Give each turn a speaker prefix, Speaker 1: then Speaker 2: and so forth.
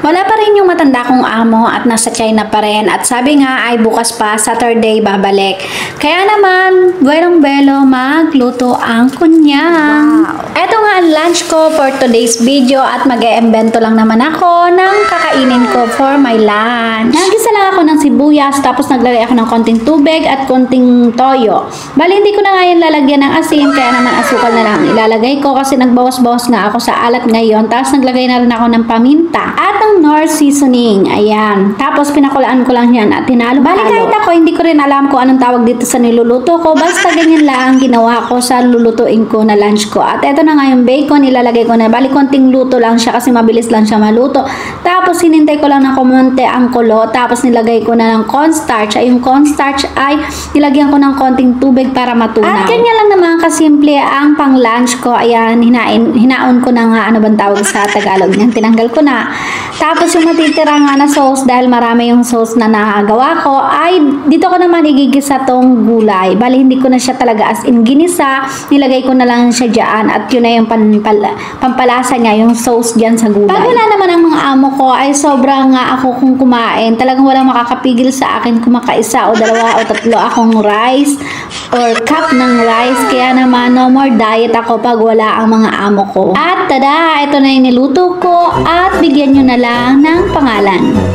Speaker 1: Wala pa rin yung matanda kong amo at nasa China pa rin at sabi nga ay bukas pa Saturday babalik. Kaya naman, buwelong-belo magluto ang kunyang. Eto nga ang lunch ko for today's video at mag-e-embento lang naman ako ng kakainin ko for my lunch. Nagisa lang ako ng sibuyas tapos naglagay ako ng konting tubig at konting toyo. Bali hindi ko na nga yan lalagyan ng asin kaya naman asukal na lang ilalagay ko kasi nagbawas-bawas nga ako sa alat ngayon. Tapos naglagay na rin ako ng paminta at ng Knorr seasoning. Ayan. Tapos pinakulaan ko lang yan at tinalo-halo. Bali kahit ako hindi ko rin alam kung anong tawag dito sa niluluto ko. Basta ganyan lang ginawa ko sa lulutuin ko na lunch ko. At eto na nga yung bacon ilalagay ko na. Bali konting luto lang siya kasi mabilis lang siya maluto. Tapos hinintay ko lang ng kumonte ang kulo. Tapos nilagay ko na ng cornstarch. Ay yung cornstarch ay nilagyan ko ng konting tubig para matunaw. At ganyan lang naman kasimple ang pang lunch ko. Ayan, hinaon ko na nga ano bang tawag sa Tagalog niyan. Tinanggal ko na. Tapos yung matitira nga na sauce dahil marami yung sauce na nagawa ko ay dito ko naman igigisa tong gulay. Bali hindi ko na siya talaga as in ginisa. Nilagay ko na lang siya dyan at yun na yung pampalasa niya, yung sauce dyan sa gulay. Pag wala naman ang mga amo ko ay sobrang nga ako kung kumain. Talagang walang makakapigil sa akin kung makaisa o dalawa o tatlo akong rice or cup ng rice. Kaya naman no more diet ako pag wala ang mga amo ko. At tada, ito na yung niluto ko at bigyan nyo na lang ng pangalan.